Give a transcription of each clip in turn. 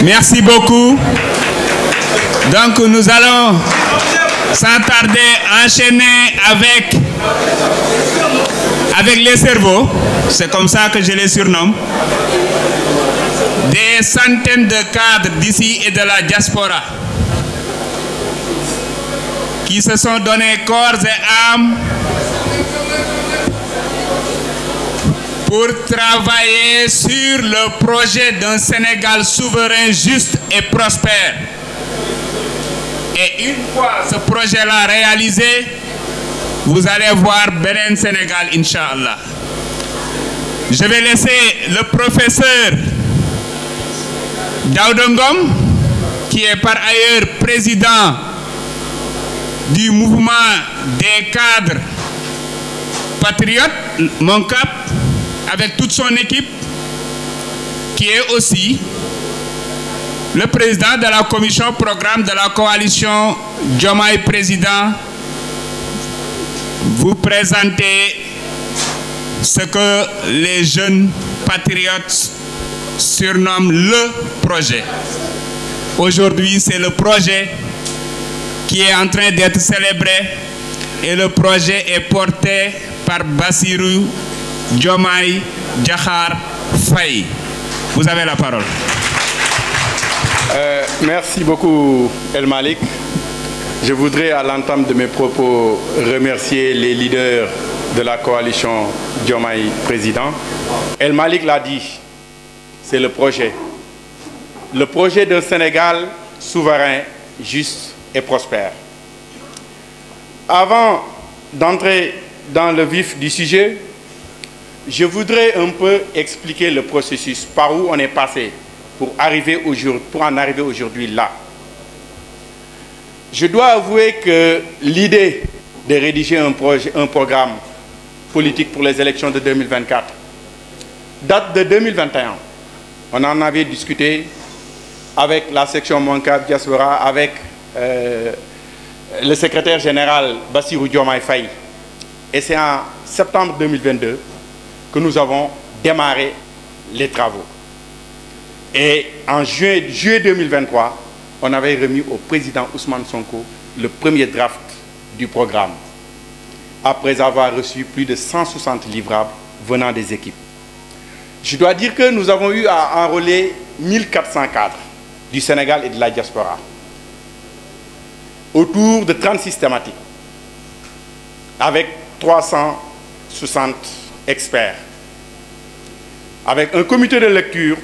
Merci beaucoup. Donc nous allons sans tarder enchaîner avec les cerveaux, c'est comme ça que je les surnomme. Des centaines de cadres d'ici et de la diaspora qui se sont donnés corps et âme pour travailler sur le projet d'un Sénégal souverain, juste et prospère. Et une fois ce projet-là réalisé, vous allez voir Benen Sénégal, Inch'Allah. Je vais laisser le professeur Daouda Ngom, qui est par ailleurs président du mouvement des cadres patriotes, MONCAP, avec toute son équipe, qui est aussi le président de la commission programme de la coalition Diomaye Président, vous présenter ce que les jeunes patriotes surnomment le projet. Aujourd'hui, c'est le projet qui est en train d'être célébré et le projet est porté par Bassirou Diomaye Diakhar Faye. Vous avez la parole. Merci beaucoup, El Malik. Je voudrais, à l'entame de mes propos, remercier les leaders de la coalition Diomaye Président. El Malik l'a dit, c'est le projet. Le projet d'un Sénégal souverain, juste et prospère. Avant d'entrer dans le vif du sujet, je voudrais un peu expliquer le processus, par où on est passé pour en arriver aujourd'hui là. Je dois avouer que l'idée de rédiger un programme politique pour les élections de 2024 date de 2021. On en avait discuté avec la section MONCAP Diaspora, avec le secrétaire général Bassirou Diomaye Faye. Et c'est en septembre 2022 que nous avons démarré les travaux. Et en juillet 2023, on avait remis au président Ousmane Sonko le premier draft du programme, après avoir reçu plus de 160 livrables venant des équipes. Je dois dire que nous avons eu à enrôler 1400 cadres du Sénégal et de la diaspora, autour de 36 thématiques, avec 360 experts, avec un comité de lecture,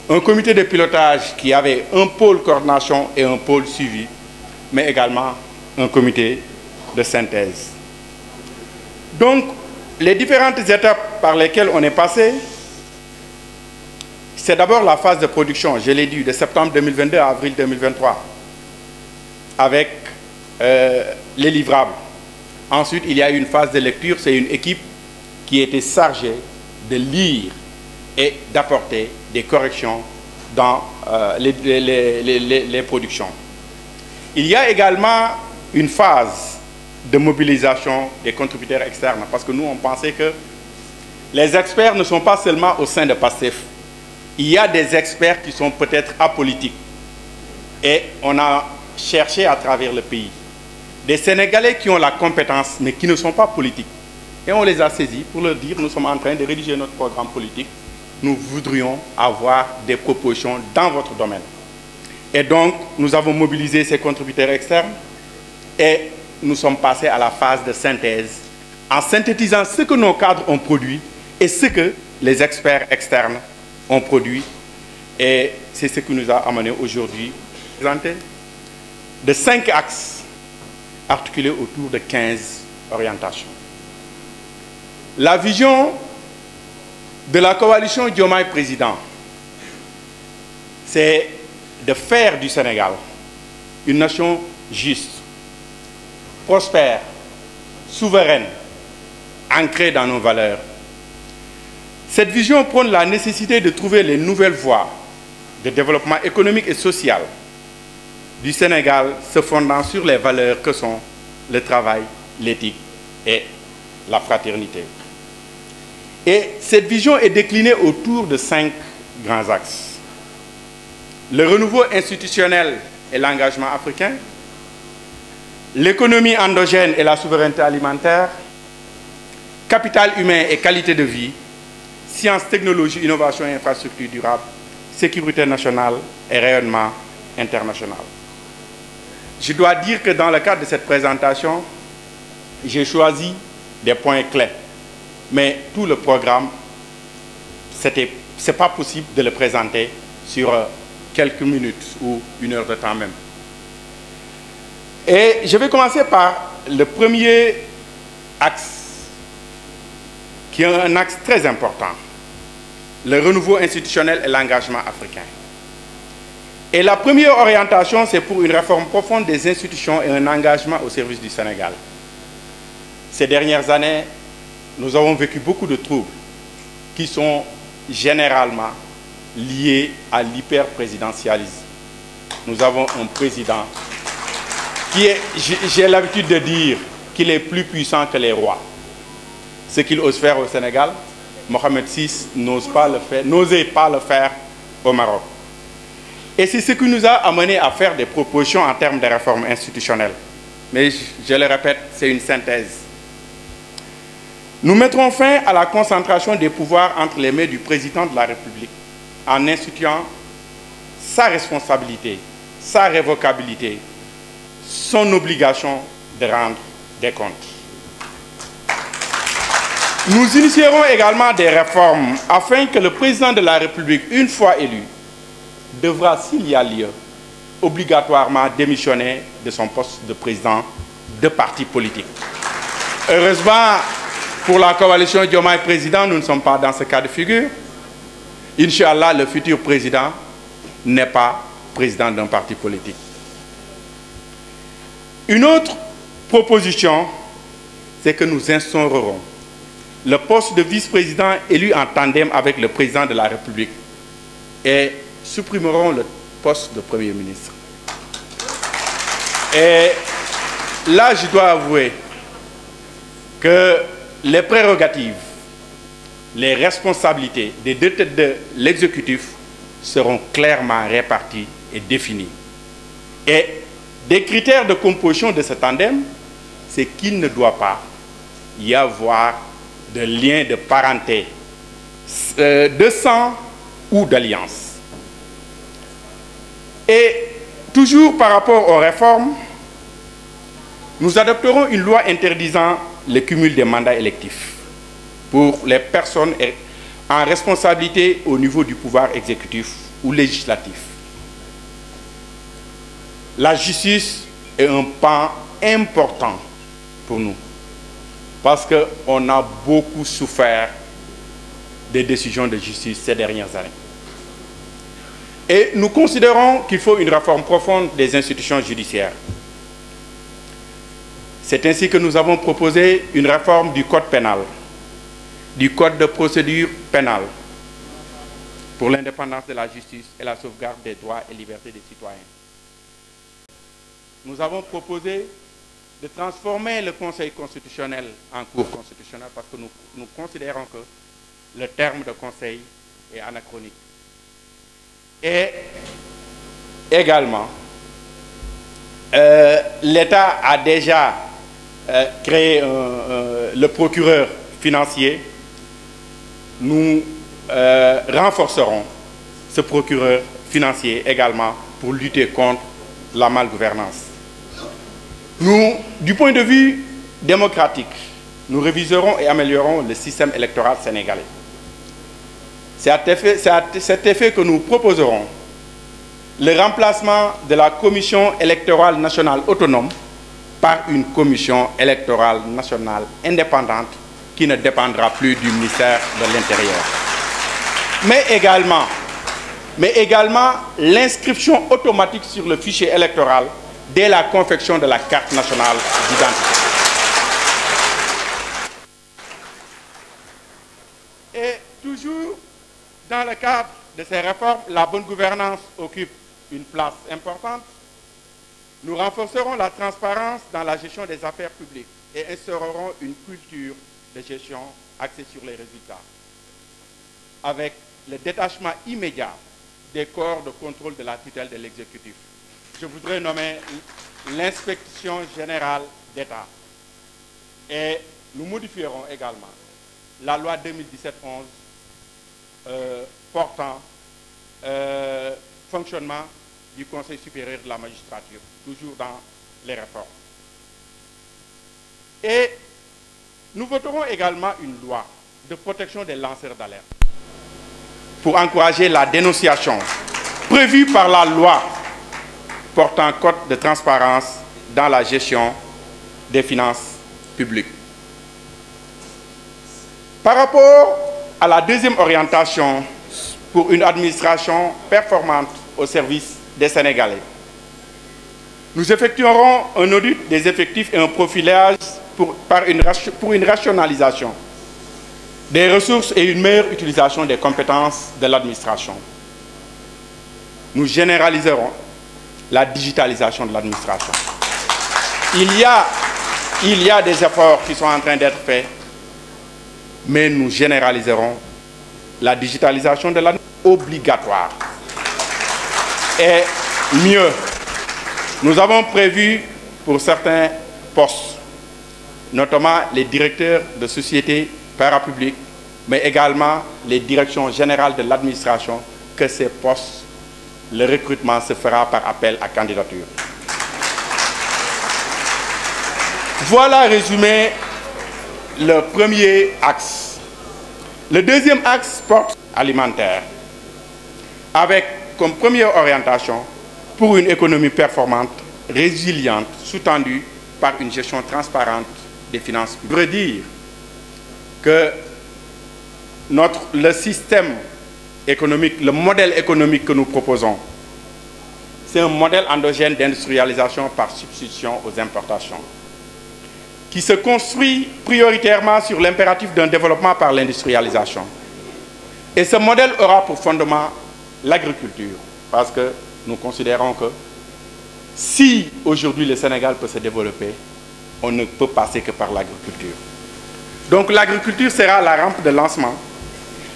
un comité de pilotage qui avait un pôle coordination et un pôle suivi, mais également un comité de synthèse. Donc, les différentes étapes par lesquelles on est passé, c'est d'abord la phase de production, je l'ai dit, de septembre 2022 à avril 2023, avec les livrables. Ensuite, il y a eu une phase de lecture, c'est une équipe qui était chargée de lire et d'apporter des corrections dans les productions. Il y a également une phase de mobilisation des contributeurs externes, parce que nous, on pensait que les experts ne sont pas seulement au sein de PASTEF. Il y a des experts qui sont peut-être apolitiques. Et on a cherché à travers le pays des Sénégalais qui ont la compétence, mais qui ne sont pas politiques. Et on les a saisis pour leur dire, nous sommes en train de rédiger notre programme politique. Nous voudrions avoir des propositions dans votre domaine. Et donc, nous avons mobilisé ces contributeurs externes et nous sommes passés à la phase de synthèse en synthétisant ce que nos cadres ont produit et ce que les experts externes ont produit. Et c'est ce qui nous a amené aujourd'hui à présenter de 5 axes articulés autour de 15 orientations. La vision de la coalition Diomaye Président, c'est de faire du Sénégal une nation juste, prospère, souveraine, ancrée dans nos valeurs. Cette vision prône la nécessité de trouver les nouvelles voies de développement économique et social du Sénégal se fondant sur les valeurs que sont le travail, l'éthique et la fraternité. Et cette vision est déclinée autour de 5 grands axes. le renouveau institutionnel et l'engagement africain, l'économie endogène et la souveraineté alimentaire, capital humain et qualité de vie, sciences, technologies, innovation et infrastructures durables, sécurité nationale et rayonnement international. Je dois dire que dans le cadre de cette présentation, j'ai choisi des points clés. Mais tout le programme, ce n'est pas possible de le présenter sur quelques minutes ou une heure de temps même. Et je vais commencer par le premier axe, qui est un axe très important, le renouveau institutionnel et l'engagement africain. Et la première orientation, c'est pour une réforme profonde des institutions et un engagement au service du Sénégal. Ces dernières années, nous avons vécu beaucoup de troubles qui sont généralement liés à l'hyper-présidentialisme. Nous avons un président qui est, j'ai l'habitude de dire, qu'il est plus puissant que les rois. Ce qu'il ose faire au Sénégal, Mohamed VI n'osait pas le faire au Maroc. Et c'est ce qui nous a amené à faire des propositions en termes de réformes institutionnelles. Mais je le répète, c'est une synthèse. Nous mettrons fin à la concentration des pouvoirs entre les mains du président de la République en instituant sa responsabilité, sa révocabilité, son obligation de rendre des comptes. Nous initierons également des réformes afin que le président de la République, une fois élu, devra, s'il y a lieu, obligatoirement démissionner de son poste de président de parti politique. Heureusement, pour la coalition Diomaye Président, nous ne sommes pas dans ce cas de figure. Inch'Allah, le futur président n'est pas président d'un parti politique. Une autre proposition, c'est que nous instaurerons le poste de vice-président élu en tandem avec le président de la République et supprimerons le poste de Premier ministre. Et là, je dois avouer que les prérogatives, les responsabilités des deux têtes de l'exécutif seront clairement réparties et définies. Et des critères de composition de ce tandem, c'est qu'il ne doit pas y avoir de lien de parenté, de sang ou d'alliance. Et toujours par rapport aux réformes, nous adopterons une loi interdisant le cumul des mandats électifs pour les personnes en responsabilité au niveau du pouvoir exécutif ou législatif. La justice est un pan important pour nous parce qu'on a beaucoup souffert des décisions de justice ces dernières années. Et nous considérons qu'il faut une réforme profonde des institutions judiciaires. C'est ainsi que nous avons proposé une réforme du code pénal, du code de procédure pénale, pour l'indépendance de la justice et la sauvegarde des droits et libertés des citoyens. Nous avons proposé de transformer le Conseil constitutionnel en Cour constitutionnelle parce que nous considérons que le terme de conseil est anachronique. Et également, l'État a déjà créé le procureur financier. Nous renforcerons ce procureur financier également pour lutter contre la malgouvernance. Nous, du point de vue démocratique, nous réviserons et améliorerons le système électoral sénégalais. C'est à cet effet que nous proposerons le remplacement de la Commission électorale nationale autonome par une Commission électorale nationale indépendante qui ne dépendra plus du ministère de l'Intérieur. Mais également l'inscription automatique sur le fichier électoral dès la confection de la carte nationale d'identité. Et toujours dans le cadre de ces réformes, la bonne gouvernance occupe une place importante. Nous renforcerons la transparence dans la gestion des affaires publiques et instaurerons une culture de gestion axée sur les résultats, avec le détachement immédiat des corps de contrôle de la tutelle de l'exécutif. Je voudrais nommer l'inspection générale d'État. Et nous modifierons également la loi 2017-11 portant fonctionnement du Conseil supérieur de la magistrature, toujours dans les réformes. Et nous voterons également une loi de protection des lanceurs d'alerte pour encourager la dénonciation prévue par la loi portant code de transparence dans la gestion des finances publiques. Par rapport à la deuxième orientation pour une administration performante au service des Sénégalais, nous effectuerons un audit des effectifs et un profilage pour une rationalisation des ressources et une meilleure utilisation des compétences de l'administration. Nous généraliserons la digitalisation de l'administration. Il y a des efforts qui sont en train d'être faits, mais nous généraliserons la digitalisation de l'administration obligatoire. Et mieux, nous avons prévu pour certains postes, notamment les directeurs de sociétés parapubliques, mais également les directions générales de l'administration, que ces postes, le recrutement se fera par appel à candidature. Voilà résumé le premier axe. Le deuxième axe porte alimentaire, avec comme première orientation pour une économie performante, résiliente, sous-tendue par une gestion transparente des finances publiques. Je veux dire que le système économique, le modèle économique que nous proposons, c'est un modèle endogène d'industrialisation par substitution aux importations, qui se construit prioritairement sur l'impératif d'un développement par l'industrialisation. Et ce modèle aura pour fondement l'agriculture, parce que nous considérons que si aujourd'hui le Sénégal peut se développer, on ne peut passer que par l'agriculture. Donc l'agriculture sera la rampe de lancement,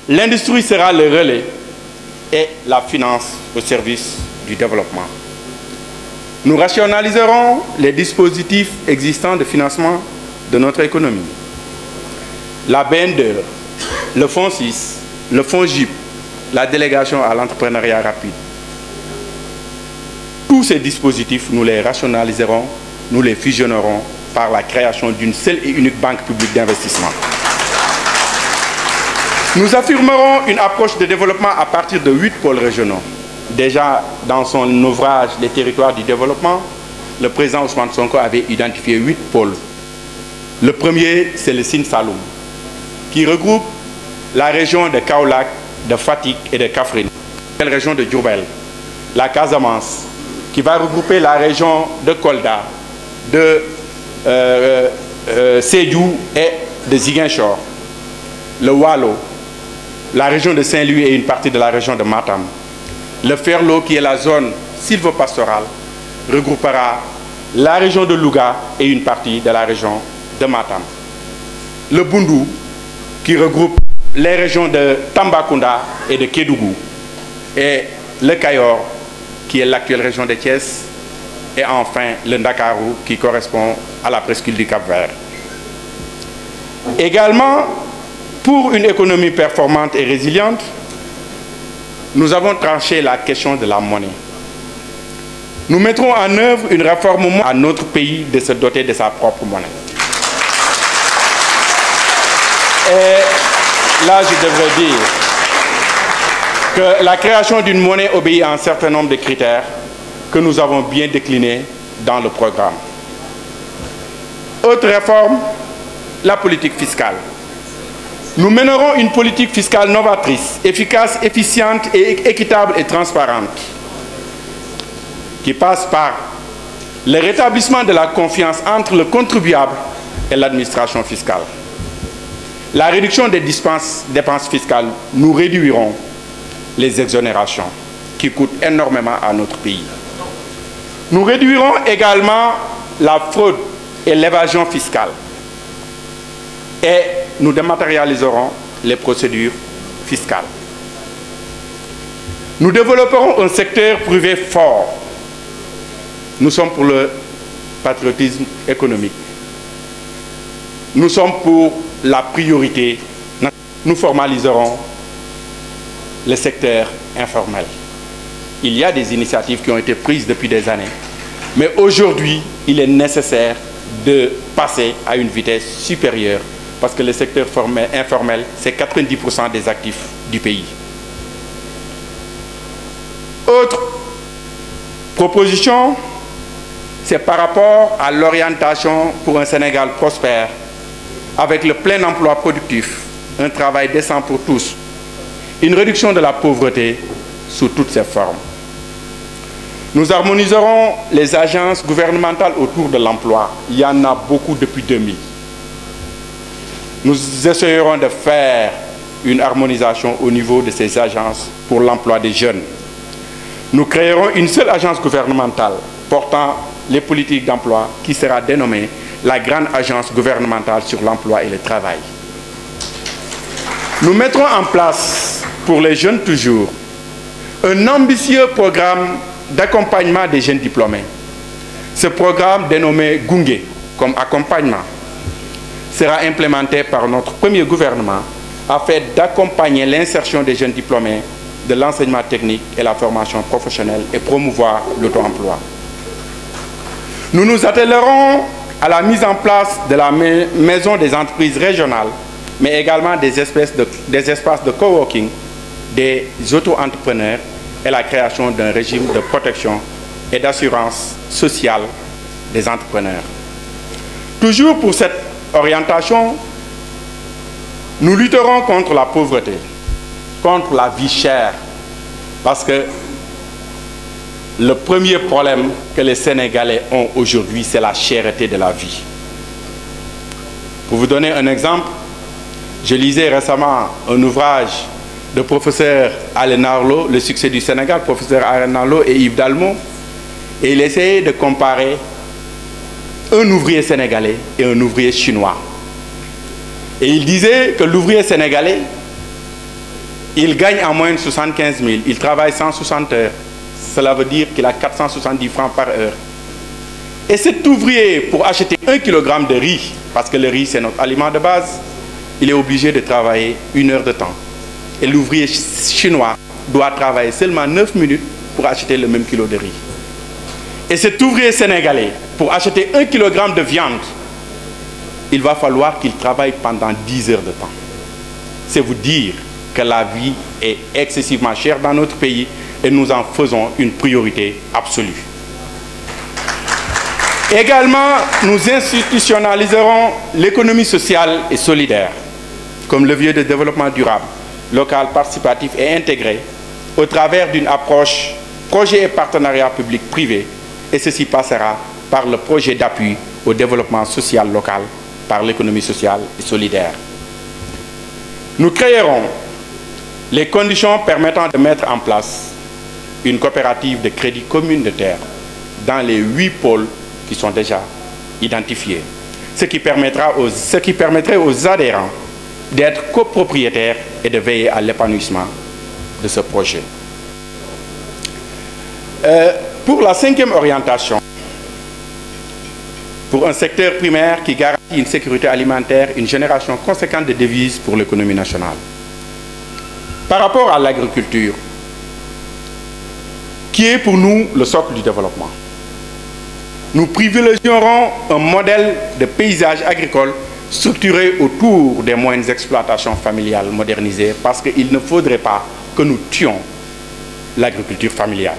l'industrie sera le relais et la finance au service du développement. Nous rationaliserons les dispositifs existants de financement de notre économie. La BNDE, le Fonds 6, le Fonds JIP, la délégation à l'entrepreneuriat rapide. Tous ces dispositifs, nous les rationaliserons, nous les fusionnerons par la création d'une seule et unique banque publique d'investissement. Nous affirmerons une approche de développement à partir de 8 pôles régionaux. Déjà, dans son ouvrage « Les territoires du développement », le président Ousmane Sonko avait identifié 8 pôles. Le premier, c'est le Sine Saloum, qui regroupe la région de Kaolack, de Fatick et de Kaffrine, la région de Diourbel, la Casamance, qui va regrouper la région de Kolda, de Sédhiou et de Ziguinchor, le Waalo, la région de Saint-Louis et une partie de la région de Matam. Le Ferlo, qui est la zone sylvopastorale, regroupera la région de Louga et une partie de la région de Matam. Le Bundu, qui regroupe les régions de Tambacounda et de Kédougou. Et le Kayor, qui est l'actuelle région de Thiès. Et enfin, le Ndakaru, qui correspond à la presqu'île du Cap-Vert. Également, pour une économie performante et résiliente, nous avons tranché la question de la monnaie. Nous mettrons en œuvre une réforme à notre pays de se doter de sa propre monnaie. Et là, je devrais dire que la création d'une monnaie obéit à un certain nombre de critères que nous avons bien déclinés dans le programme. Autre réforme, la politique fiscale. Nous mènerons une politique fiscale novatrice, efficace, efficiente et équitable et transparente, qui passe par le rétablissement de la confiance entre le contribuable et l'administration fiscale. La réduction des dépenses fiscales, nous réduirons les exonérations qui coûtent énormément à notre pays. Nous réduirons également la fraude et l'évasion fiscale. Et nous dématérialiserons les procédures fiscales. Nous développerons un secteur privé fort. Nous sommes pour le patriotisme économique. Nous sommes pour la priorité. Nous formaliserons le secteur informel. Il y a des initiatives qui ont été prises depuis des années. Mais aujourd'hui, il est nécessaire de passer à une vitesse supérieure parce que le secteur informel, c'est 90% des actifs du pays. Autre proposition, c'est par rapport à l'orientation pour un Sénégal prospère, avec le plein emploi productif, un travail décent pour tous, une réduction de la pauvreté sous toutes ses formes. Nous harmoniserons les agences gouvernementales autour de l'emploi. Il y en a beaucoup depuis 2000. Nous essayerons de faire une harmonisation au niveau de ces agences pour l'emploi des jeunes. Nous créerons une seule agence gouvernementale portant les politiques d'emploi qui sera dénommée la Grande Agence gouvernementale sur l'emploi et le travail. Nous mettrons en place pour les jeunes toujours un ambitieux programme d'accompagnement des jeunes diplômés. Ce programme dénommé Gungé comme accompagnement sera implémenté par notre premier gouvernement afin d'accompagner l'insertion des jeunes diplômés de l'enseignement technique et la formation professionnelle et promouvoir l'auto-emploi. Nous nous attellerons à la mise en place de la maison des entreprises régionales, mais également des espaces de coworking, des auto-entrepreneurs et la création d'un régime de protection et d'assurance sociale des entrepreneurs. Toujours pour cette orientation, nous lutterons contre la pauvreté, contre la vie chère, parce que le premier problème que les Sénégalais ont aujourd'hui, c'est la cherté de la vie. Pour vous donner un exemple, je lisais récemment un ouvrage de professeur Alain Arlot, Le succès du Sénégal, professeur Alain Arlot et Yves Dalmau, et il essayait de comparer un ouvrier sénégalais et un ouvrier chinois. Et il disait que l'ouvrier sénégalais, il gagne en moyenne 75 000, il travaille 160 heures. Cela veut dire qu'il a 470 francs par heure. Et cet ouvrier, pour acheter 1 kg de riz, parce que le riz c'est notre aliment de base, il est obligé de travailler 1 heure de temps. Et l'ouvrier chinois doit travailler seulement 9 minutes pour acheter le même kilo de riz. Et cet ouvrier sénégalais, pour acheter 1 kg de viande, il va falloir qu'il travaille pendant 10 heures de temps. C'est vous dire que la vie est excessivement chère dans notre pays et nous en faisons une priorité absolue. Également, nous institutionnaliserons l'économie sociale et solidaire comme levier de développement durable, local, participatif et intégré au travers d'une approche projet et partenariat public-privé, et ceci passera par le projet d'appui au développement social local par l'économie sociale et solidaire. Nous créerons les conditions permettant de mettre en place une coopérative de crédit communautaire dans les 8 pôles qui sont déjà identifiés, ce qui permettrait aux adhérents d'être copropriétaires et de veiller à l'épanouissement de ce projet. Pour la 5e orientation, pour un secteur primaire qui garantit une sécurité alimentaire, une génération conséquente de devises pour l'économie nationale. Par rapport à l'agriculture, qui est pour nous le socle du développement, nous privilégierons un modèle de paysage agricole structuré autour des moyennes exploitations familiales modernisées, parce qu'il ne faudrait pas que nous tuions l'agriculture familiale.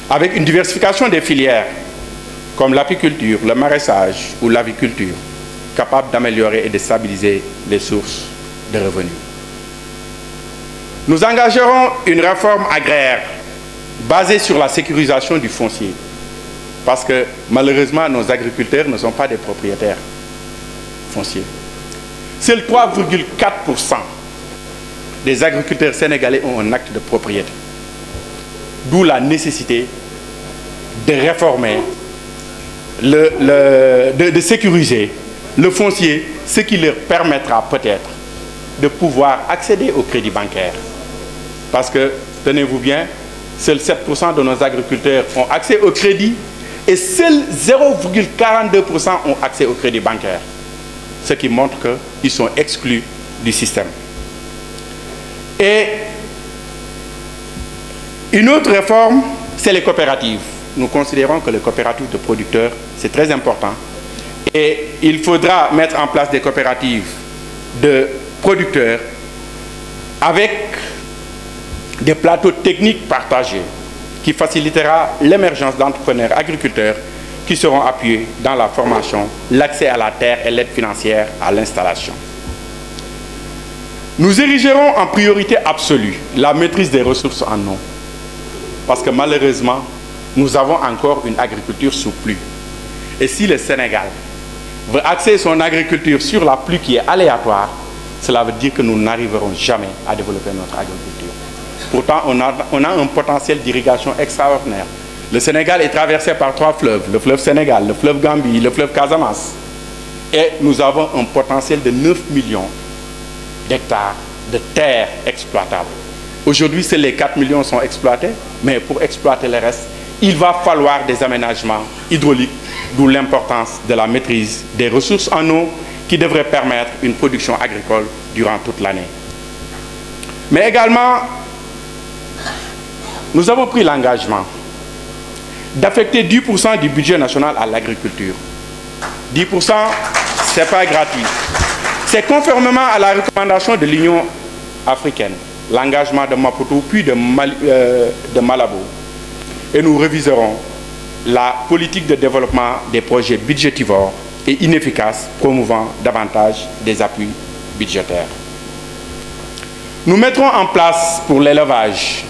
Avec une diversification des filières, comme l'apiculture, le maraîchage ou l'aviculture, capables d'améliorer et de stabiliser les sources de revenus. Nous engagerons une réforme agraire basée sur la sécurisation du foncier, parce que malheureusement nos agriculteurs ne sont pas des propriétaires fonciers. Seuls 3,4% des agriculteurs sénégalais ont un acte de propriété. D'où la nécessité de réformer, de sécuriser le foncier, ce qui leur permettra peut-être de pouvoir accéder au crédit bancaire. Parce que tenez-vous bien, seuls 7% de nos agriculteurs ont accès au crédit et seuls 0,42% ont accès au crédit bancaire. Ce qui montre qu'ils sont exclus du système. Et une autre réforme, c'est les coopératives. Nous considérons que les coopératives de producteurs, c'est très important. Et il faudra mettre en place des coopératives de producteurs avec des plateaux techniques partagés qui facilitera l'émergence d'entrepreneurs agriculteurs qui seront appuyés dans la formation, l'accès à la terre et l'aide financière à l'installation. Nous érigerons en priorité absolue la maîtrise des ressources en eau. Parce que malheureusement, nous avons encore une agriculture sous pluie. Et si le Sénégal veut axer son agriculture sur la pluie qui est aléatoire, cela veut dire que nous n'arriverons jamais à développer notre agriculture. Pourtant, on a un potentiel d'irrigation extraordinaire. Le Sénégal est traversé par 3 fleuves, le fleuve Sénégal, le fleuve Gambie, le fleuve Casamance. Et nous avons un potentiel de 9 millions d'hectares de terres exploitables. Aujourd'hui, seuls les 4 millions sont exploités, mais pour exploiter le reste, il va falloir des aménagements hydrauliques, d'où l'importance de la maîtrise des ressources en eau qui devrait permettre une production agricole durant toute l'année. Mais également, nous avons pris l'engagement d'affecter 10% du budget national à l'agriculture. 10%, ce n'est pas gratuit. C'est conformément à la recommandation de l'Union africaine, l'engagement de Maputo puis de Malabo. Et nous réviserons la politique de développement des projets budgétivores et inefficaces, promouvant davantage des appuis budgétaires. Nous mettrons en place pour l'élevage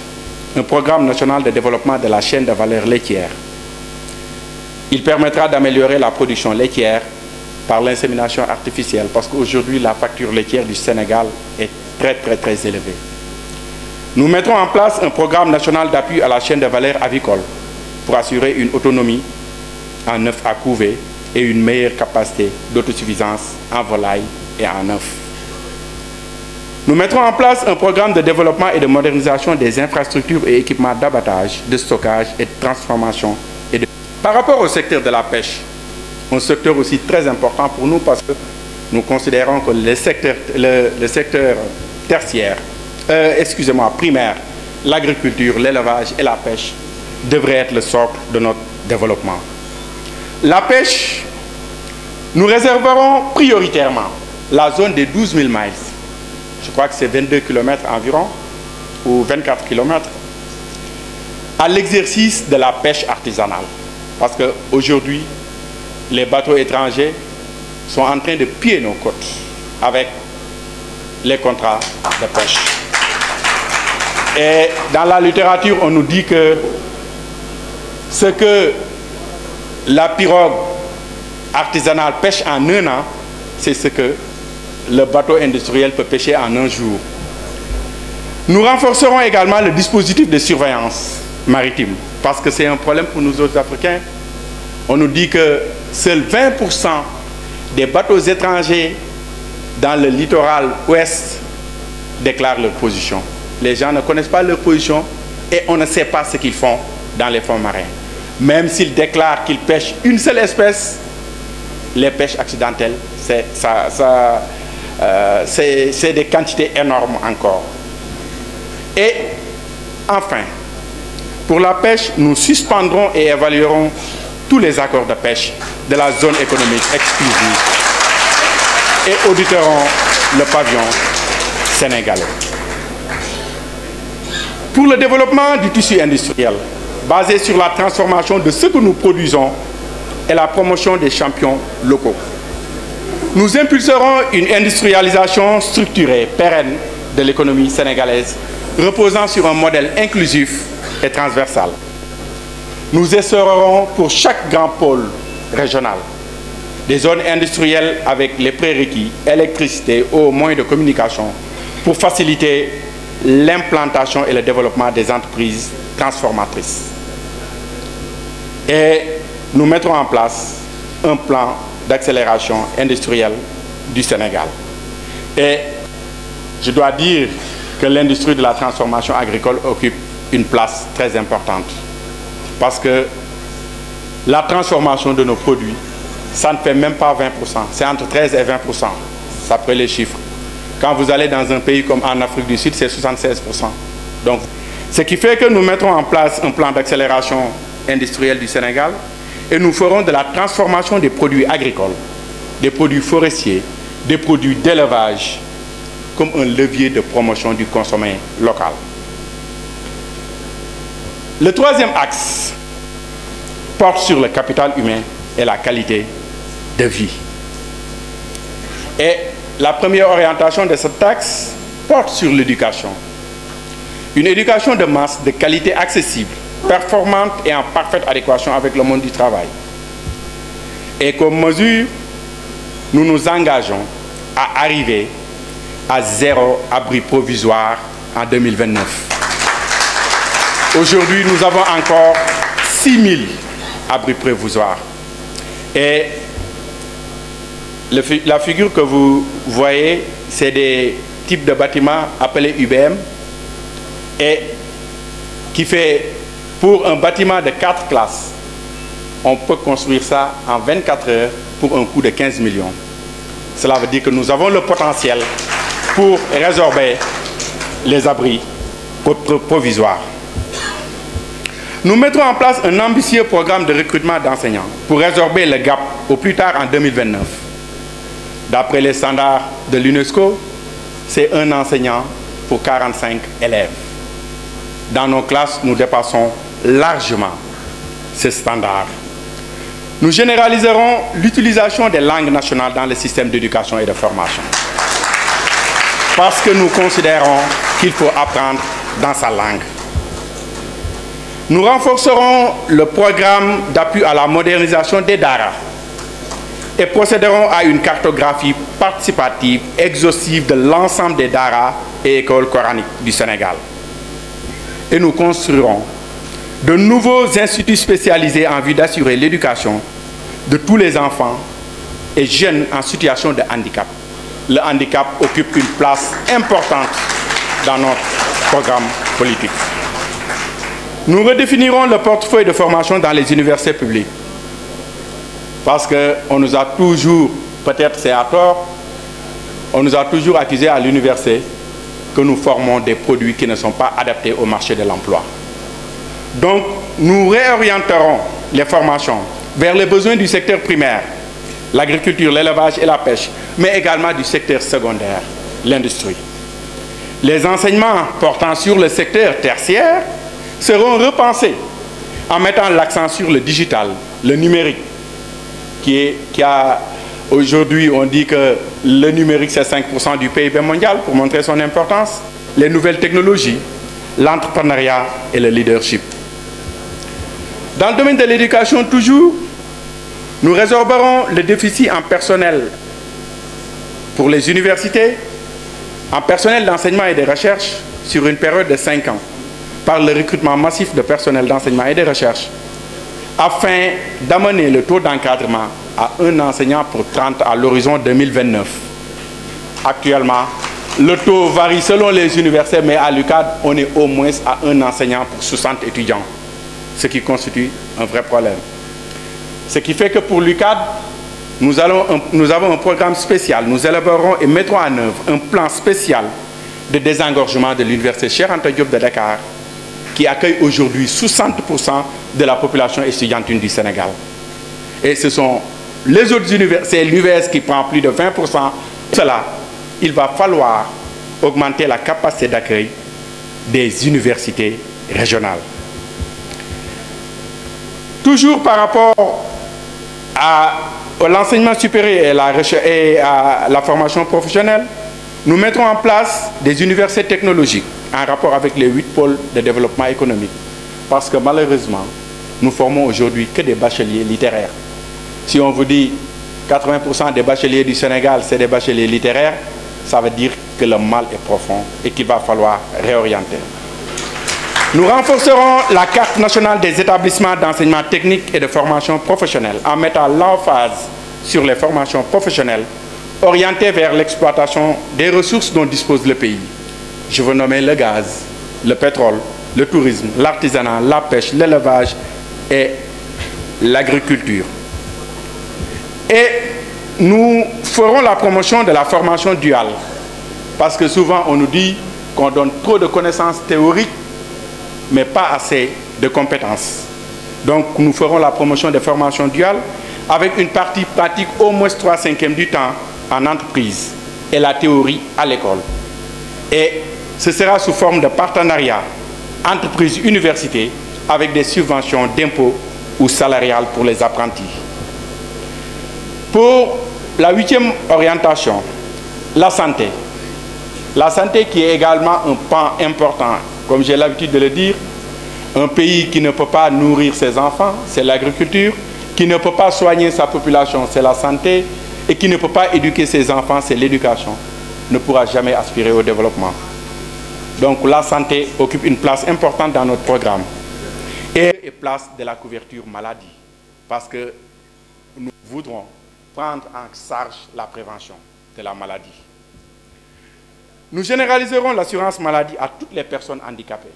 un programme national de développement de la chaîne de valeur laitière. Il permettra d'améliorer la production laitière par l'insémination artificielle, parce qu'aujourd'hui, la facture laitière du Sénégal est très élevée. Nous mettrons en place un programme national d'appui à la chaîne de valeur avicole pour assurer une autonomie en œufs à couver et une meilleure capacité d'autosuffisance en volaille et en œufs. Nous mettrons en place un programme de développement et de modernisation des infrastructures et équipements d'abattage, de stockage et de transformation. Par rapport au secteur de la pêche, un secteur aussi très important pour nous parce que nous considérons que le secteur tertiaire, primaire, l'agriculture, l'élevage et la pêche devraient être le socle de notre développement. La pêche, nous réserverons prioritairement la zone des 12 000 miles. Je crois que c'est 22 km environ, ou 24 km, à l'exercice de la pêche artisanale. Parce qu'aujourd'hui, les bateaux étrangers sont en train de piller nos côtes avec les contrats de pêche. Et dans la littérature, on nous dit que ce que la pirogue artisanale pêche en un an, c'est ce que le bateau industriel peut pêcher en un jour. Nous renforcerons également le dispositif de surveillance maritime, parce que c'est un problème pour nous autres Africains. On nous dit que seuls 20% des bateaux étrangers dans le littoral ouest déclarent leur position. Les gens ne connaissent pas leur position et on ne sait pas ce qu'ils font dans les fonds marins. Même s'ils déclarent qu'ils pêchent une seule espèce, les pêches accidentelles, c'est des quantités énormes encore. Et enfin, pour la pêche, nous suspendrons et évaluerons tous les accords de pêche de la zone économique exclusive et auditerons le pavillon sénégalais. Pour le développement du tissu industriel, basé sur la transformation de ce que nous produisons et la promotion des champions locaux, nous impulserons une industrialisation structurée, pérenne de l'économie sénégalaise, reposant sur un modèle inclusif et transversal. Nous essorerons pour chaque grand pôle régional des zones industrielles avec les prérequis, électricité, eau, moyens de communication, pour faciliter l'implantation et le développement des entreprises transformatrices. Et nous mettrons en place un plan d'accélération industrielle du Sénégal. Et je dois dire que que l'industrie de la transformation agricole occupe une place très importante. Parce que la transformation de nos produits, ça ne fait même pas 20%, c'est entre 13 et 20%, d'après les chiffres. Quand vous allez dans un pays comme en Afrique du Sud, c'est 76%. Donc, ce qui fait que nous mettrons en place un plan d'accélération industrielle du Sénégal et nous ferons de la transformation des produits agricoles, des produits forestiers, des produits d'élevage, comme un levier de promotion du consommé local. Le troisième axe porte sur le capital humain et la qualité de vie. Et la première orientation de cet axe porte sur l'éducation. Une éducation de masse, de qualité accessible, performante et en parfaite adéquation avec le monde du travail. Et comme mesure, nous nous engageons à arriver à 0 abri provisoire en 2029. Aujourd'hui, nous avons encore 6 000 abris provisoires. Et la figure que vous voyez, c'est des types de bâtiments appelés UBM et qui fait, pour un bâtiment de 4 classes, on peut construire ça en 24 heures pour un coût de 15 millions. Cela veut dire que nous avons le potentiel pour résorber les abris provisoires. Nous mettrons en place un ambitieux programme de recrutement d'enseignants pour résorber le gap au plus tard en 2029. D'après les standards de l'UNESCO, c'est un enseignant pour 45 élèves. Dans nos classes, nous dépassons largement ces standards. Nous généraliserons l'utilisation des langues nationales dans le système d'éducation et de formation. Parce que nous considérons qu'il faut apprendre dans sa langue. Nous renforcerons le programme d'appui à la modernisation des daara et procéderons à une cartographie participative exhaustive de l'ensemble des daara et écoles coraniques du Sénégal. Et nous construirons de nouveaux instituts spécialisés en vue d'assurer l'éducation de tous les enfants et jeunes en situation de handicap. Le handicap occupe une place importante dans notre programme politique. Nous redéfinirons le portefeuille de formation dans les universités publiques. Parce qu'on nous a toujours, peut-être c'est à tort, on nous a toujours accusé à l'université que nous formons des produits qui ne sont pas adaptés au marché de l'emploi. Donc, nous réorienterons les formations vers les besoins du secteur primaire, l'agriculture, l'élevage et la pêche, mais également du secteur secondaire, l'industrie. Les enseignements portant sur le secteur tertiaire seront repensés en mettant l'accent sur le digital, le numérique, aujourd'hui on dit que le numérique c'est 5% du PIB mondial pour montrer son importance, les nouvelles technologies, l'entrepreneuriat et le leadership. Dans le domaine de l'éducation toujours, nous résorberons le déficit en personnel pour les universités, en personnel d'enseignement et de recherche sur une période de 5 ans, par le recrutement massif de personnel d'enseignement et de recherche, afin d'amener le taux d'encadrement à un enseignant pour 30 à l'horizon 2029. Actuellement, le taux varie selon les universités, mais à l'UCAD, on est au moins à un enseignant pour 60 étudiants, ce qui constitue un vrai problème. Ce qui fait que pour l'UCAD, nous avons un programme spécial. Nous élèverons et mettrons en œuvre un plan spécial de désengorgement de l'université Cheikh Anta Diop de Dakar, qui accueille aujourd'hui 60% de la population étudiantine du Sénégal. Et ce sont les autres universités, c'est l'UVS qui prend plus de 20%. Pour cela, il va falloir augmenter la capacité d'accueil des universités régionales. Toujours par rapport à l'enseignement supérieur et à la formation professionnelle, nous mettrons en place des universités technologiques en rapport avec les 8 pôles de développement économique. Parce que malheureusement, nous formons aujourd'hui que des bacheliers littéraires. Si on vous dit 80% des bacheliers du Sénégal, c'est des bacheliers littéraires, ça veut dire que le mal est profond et qu'il va falloir réorienter. Nous renforcerons la carte nationale des établissements d'enseignement technique et de formation professionnelle en mettant l'emphase sur les formations professionnelles orientées vers l'exploitation des ressources dont dispose le pays. Je veux nommer le gaz, le pétrole, le tourisme, l'artisanat, la pêche, l'élevage et l'agriculture. Et nous ferons la promotion de la formation duale, parce que souvent on nous dit qu'on donne trop de connaissances théoriques, mais pas assez de compétences. Donc nous ferons la promotion des formations duales avec une partie pratique au moins 3/5 du temps en entreprise et la théorie à l'école. Et ce sera sous forme de partenariat entreprise-université avec des subventions d'impôts ou salariales pour les apprentis. Pour la 8e orientation, la santé. La santé qui est également un pan important. Comme j'ai l'habitude de le dire, un pays qui ne peut pas nourrir ses enfants, c'est l'agriculture. Qui ne peut pas soigner sa population, c'est la santé. Et qui ne peut pas éduquer ses enfants, c'est l'éducation. Ne pourra jamais aspirer au développement. Donc la santé occupe une place importante dans notre programme. Et place de la couverture maladie. Parce que nous voudrons prendre en charge la prévention de la maladie. Nous généraliserons l'assurance maladie à toutes les personnes handicapées,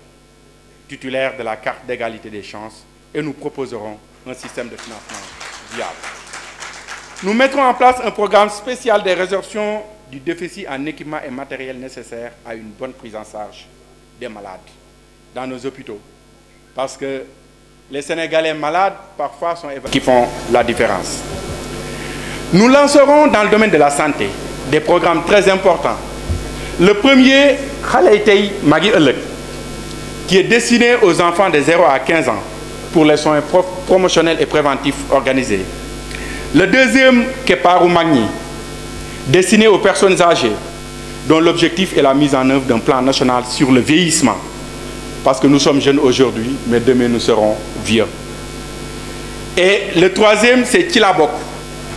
titulaires de la carte d'égalité des chances, et nous proposerons un système de financement viable. Nous mettrons en place un programme spécial de résorption du déficit en équipement et matériel nécessaires à une bonne prise en charge des malades dans nos hôpitaux. Parce que les Sénégalais malades, parfois, sont évacués qui font la différence. Nous lancerons dans le domaine de la santé des programmes très importants. Le premier, Xalé Tay Magi Ëllëg, qui est destiné aux enfants de 0 à 15 ans pour les soins promotionnels et préventifs organisés. Le deuxième, Keparu Magni, destiné aux personnes âgées, dont l'objectif est la mise en œuvre d'un plan national sur le vieillissement. Parce que nous sommes jeunes aujourd'hui, mais demain nous serons vieux. Et le troisième, c'est Tilabok.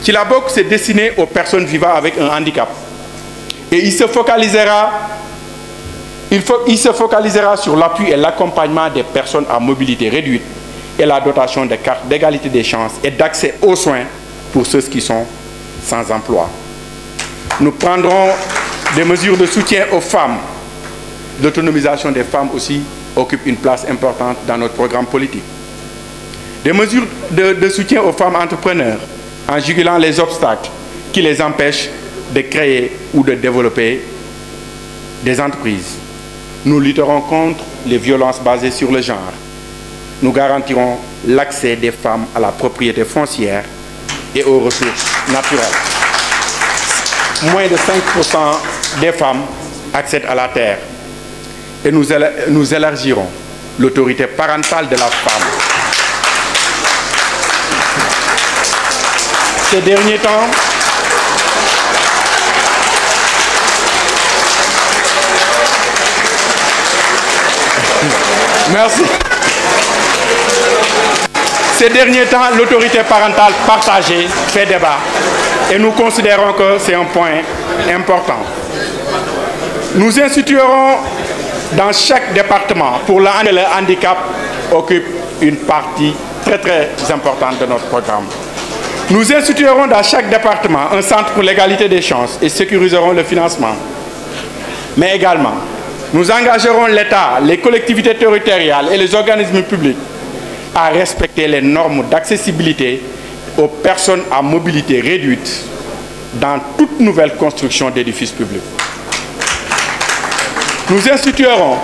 Tilabok, c'est destiné aux personnes vivant avec un handicap. Et il se focalisera sur l'appui et l'accompagnement des personnes à mobilité réduite et la dotation de cartes d'égalité des chances et d'accès aux soins pour ceux qui sont sans emploi. Nous prendrons des mesures de soutien aux femmes. L'autonomisation des femmes aussi occupe une place importante dans notre programme politique. Des mesures de soutien aux femmes entrepreneurs en jugulant les obstacles qui les empêchent de créer ou de développer des entreprises. Nous lutterons contre les violences basées sur le genre. Nous garantirons l'accès des femmes à la propriété foncière et aux ressources naturelles. Moins de 5% des femmes accèdent à la terre. Et nous élargirons l'autorité parentale de la femme. Ces derniers temps, merci. Ces derniers temps, l'autorité parentale partagée fait débat et nous considérons que c'est un point important. Nous instituerons dans chaque département, pour le handicap occupe une partie très importante de notre programme. Nous instituerons dans chaque département un centre pour l'égalité des chances et sécuriserons le financement. Mais également, nous engagerons l'État, les collectivités territoriales et les organismes publics à respecter les normes d'accessibilité aux personnes à mobilité réduite dans toute nouvelle construction d'édifices publics. Nous instituerons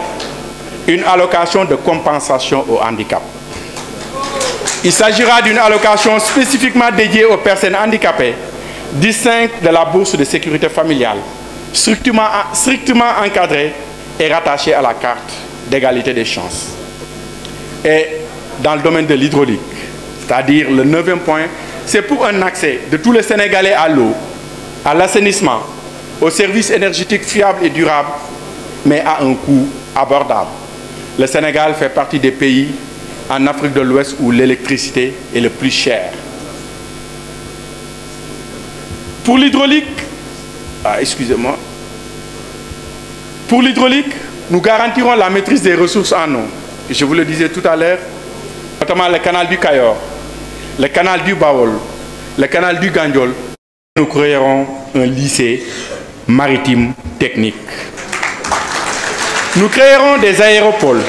une allocation de compensation au handicap. Il s'agira d'une allocation spécifiquement dédiée aux personnes handicapées, distincte de la bourse de sécurité familiale, strictement encadrée et rattachée à la carte d'égalité des chances. Et dans le domaine de l'hydraulique, c'est-à-dire le 9e point, c'est pour un accès de tous les Sénégalais à l'eau, à l'assainissement, aux services énergétiques fiables et durables, mais à un coût abordable. Le Sénégal fait partie des pays en Afrique de l'Ouest où l'électricité est le plus chère. Pour l'hydraulique, pour l'hydraulique, nous garantirons la maîtrise des ressources en eau. Je vous le disais tout à l'heure, notamment le canal du Cayor, le canal du Bawol, le canal du Gandiol. Nous créerons un lycée maritime technique. Nous créerons des aéropoles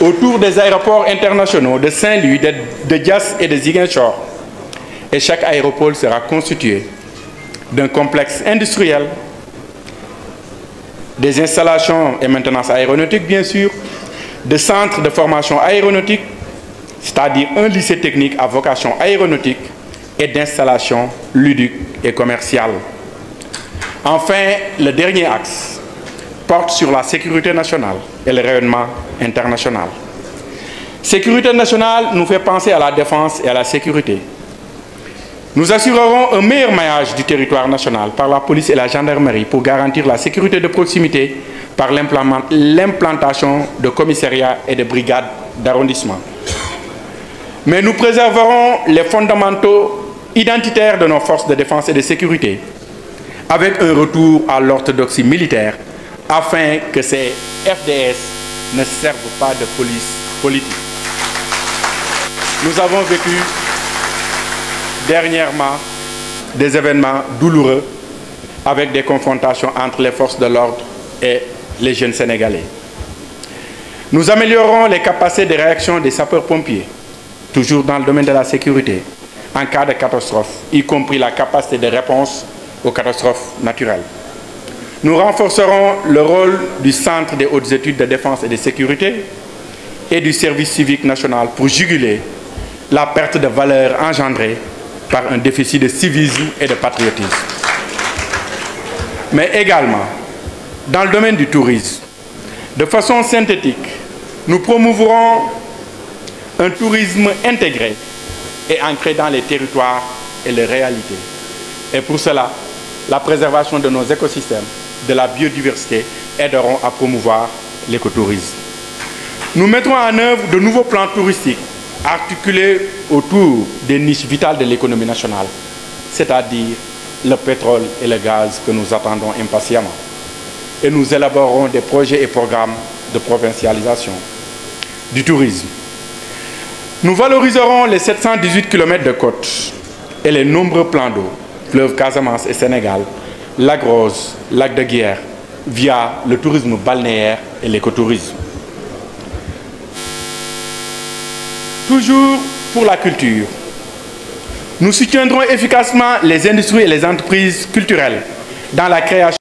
autour des aéroports internationaux de Saint-Louis, de Diass et de Ziguinchor. Et chaque aéropole sera constitué d'un complexe industriel, des installations et maintenance aéronautique, bien sûr, de centres de formation aéronautique, c'est-à-dire un lycée technique à vocation aéronautique et d'installations ludiques et commerciales. Enfin, le dernier axe porte sur la sécurité nationale et le rayonnement international. Sécurité nationale nous fait penser à la défense et à la sécurité. Nous assurerons un meilleur maillage du territoire national par la police et la gendarmerie pour garantir la sécurité de proximité par l'implantation de commissariats et de brigades d'arrondissement. Mais nous préserverons les fondamentaux identitaires de nos forces de défense et de sécurité avec un retour à l'orthodoxie militaire afin que ces FDS ne servent pas de police politique. Nous avons vécu dernièrement des événements douloureux avec des confrontations entre les forces de l'ordre et les jeunes Sénégalais. Nous améliorerons les capacités de réaction des sapeurs-pompiers, toujours dans le domaine de la sécurité, en cas de catastrophe, y compris la capacité de réponse aux catastrophes naturelles. Nous renforcerons le rôle du Centre des hautes études de défense et de sécurité et du service civique national pour juguler la perte de valeur engendrée par un déficit de civisme et de patriotisme. Mais également, dans le domaine du tourisme, de façon synthétique, nous promouvrons un tourisme intégré et ancré dans les territoires et les réalités. Et pour cela, la préservation de nos écosystèmes, de la biodiversité aideront à promouvoir l'écotourisme. Nous mettrons en œuvre de nouveaux plans touristiques articulés autour des niches vitales de l'économie nationale, c'est-à-dire le pétrole et le gaz que nous attendons impatiemment. Et nous élaborerons des projets et programmes de provincialisation du tourisme. Nous valoriserons les 718 km de côtes et les nombreux plans d'eau, fleuve Casamance et Sénégal, lac Rose, lac de Guiers, via le tourisme balnéaire et l'écotourisme. Toujours pour la culture, nous soutiendrons efficacement les industries et les entreprises culturelles dans la création